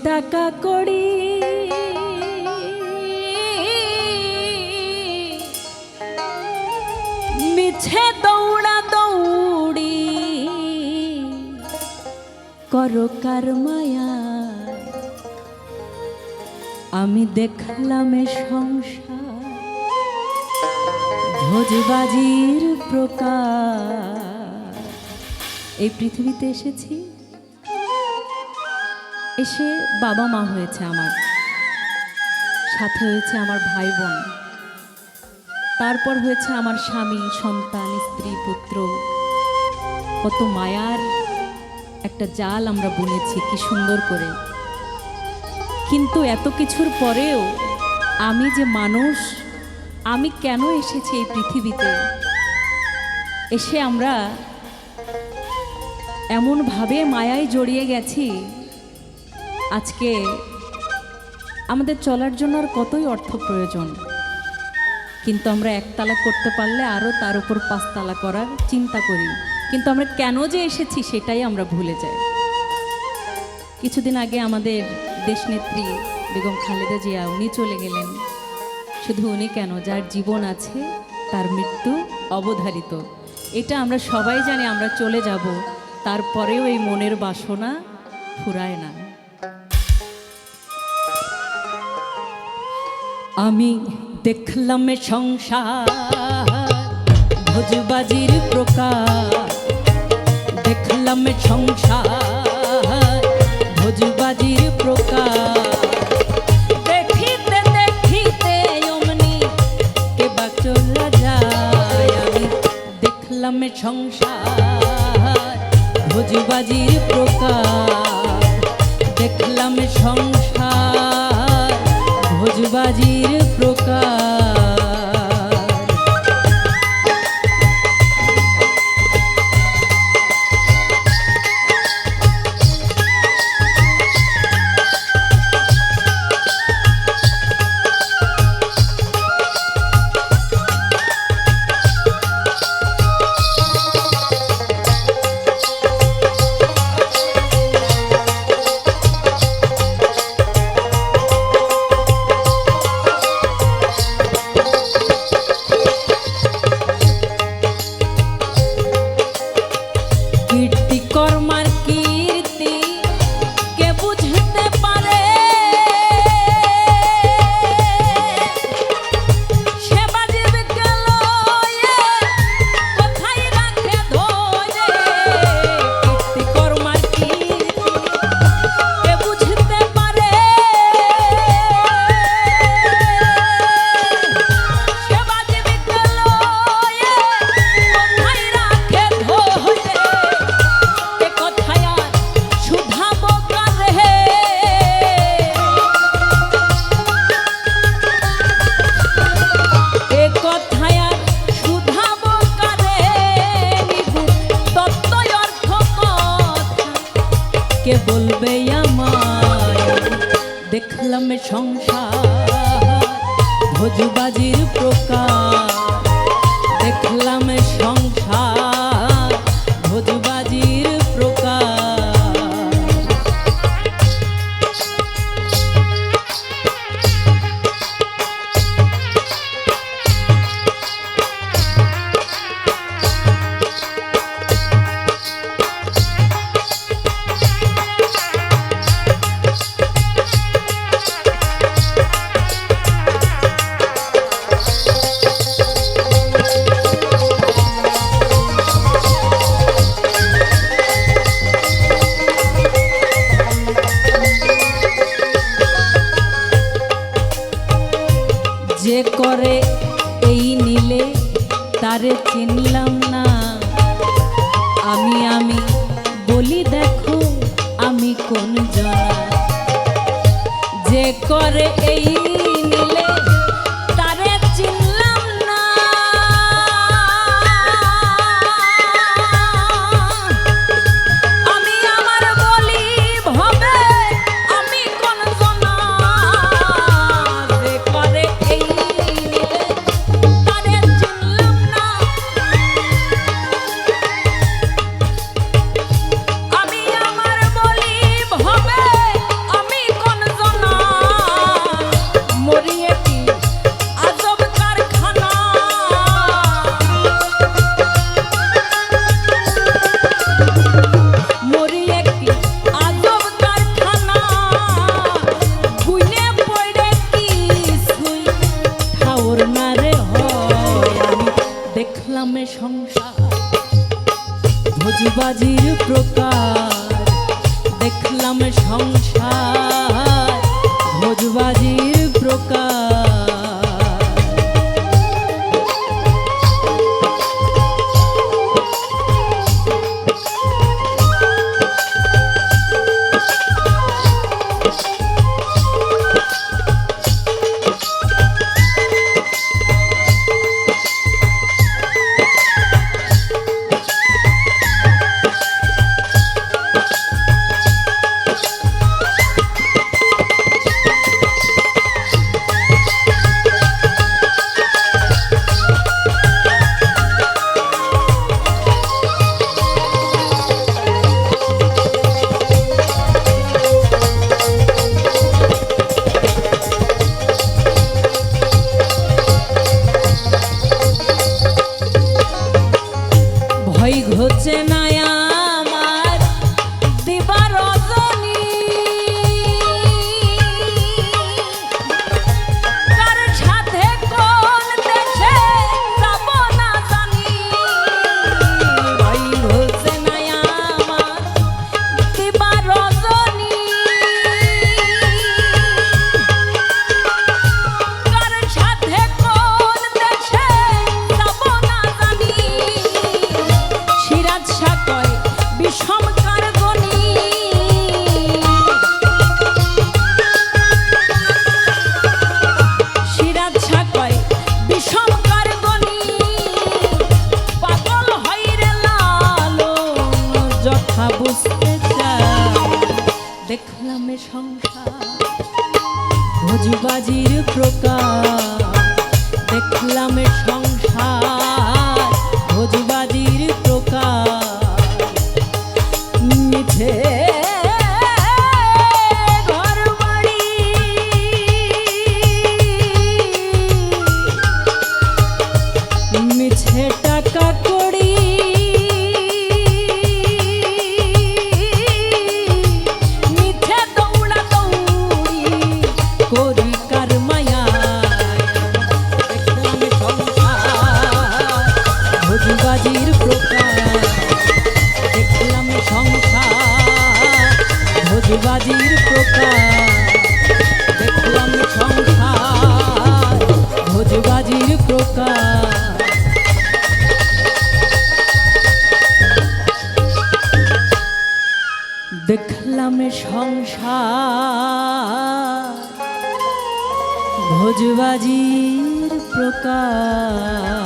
টাকা কড়ি মিছে দৌড়া দৌড়ি করো কার মায়া আমি দেখলাম এ সংসার ভোজবাজির প্রকার। এই পৃথিবীতে এসেছি, এসে বাবা মা হয়েছে আমার, সাথে হয়েছে আমার ভাই বোন, তারপর হয়েছে আমার স্বামী, সন্তান, স্ত্রী, পুত্র। কত মায়ার একটা জাল আমরা বুনেছি কি সুন্দর করে। কিন্তু এত কিছুর পরেও আমি যে মানুষ, আমি কেন এসেছি এই পৃথিবীতে, এসে আমরা এমনভাবে মায়ায় জড়িয়ে গেছি। আজকে আমাদের চলার জন্য আর কতই অর্থ প্রয়োজন, কিন্তু আমরা একতলা করতে পারলে আরও তার উপর পাঁচতলা করার চিন্তা করি। কিন্তু আমরা কেন যে এসেছি সেটাই আমরা ভুলে যাই। কিছুদিন আগে আমাদের দেশনেত্রী বেগম খালেদা জিয়া উনি চলে গেলেন। শুধু উনি কেন, যার জীবন আছে তার মৃত্যু অবধারিত। এটা আমরা সবাই জানি, আমরা চলে যাব, তারপরেও এই মনের বাসনা ফুরায় না। আমি দেখলাম সংসার ভোজবাজির প্রকার, দেখলাম সংসার ভোজবাজির প্রকার। দেখিতে দেখিতে অমনি কেবা চলে যায়। আমি দেখলাম সংসার ভোজবাজির প্রকার, দেখলাম সংসার ভোজবাজির প্রকার। কে বলবে আমায়? দেখলাম সংসার ভোজবাজির প্রকার, দেখলাম সংসার ভোজবাজির প্রকার। যে করে এই নীলে তারে চিনলাম না, আমি বলি দেখো আমি কোন জনা। যে করে এই নীলে তারে চিনলাম না, আমি আমার বলি ভবে আমি কোন জনা। যে করে এই নীলে তারে চিনলাম না, আমি আমার বলি ভবে আমি ভোজবাজির প্রকার দেখলাম সংসার ভোজবাজির প্রকার। ভয় ঘুচে না আমার দিবা রজনী, কার সাথে কোন দেশে যাব না জানি। ভয় ঘুচে না আমার দিবা রজনী, কার সাথে কোন দেশে যাব না জানি। সিরাজ শাহ কয় বিষম কারগনি, সিরাজ শাহ কয় বিষম কারগনি। পাগল হইরে লালন যথা বুঝতে চায়, দেখলাম এ সংসার ভোজবাজির প্রকার, দেখলাম এ সংসার ভোজবাজির প্রকার। মিছে ঘর বাড়ি মিছে টাকা কড়ি, মিছে দৌড়া দৌড়ি করি কার মায়া। দেখলাম সংসার ভোজবাজির প্রকার, দেখলাম সংসার ভোজবাজির প্রকার, দেখলাম সংসার ভোজবাজির প্রকার। দেখলাম সংসার ভোজবাজির প্রকার।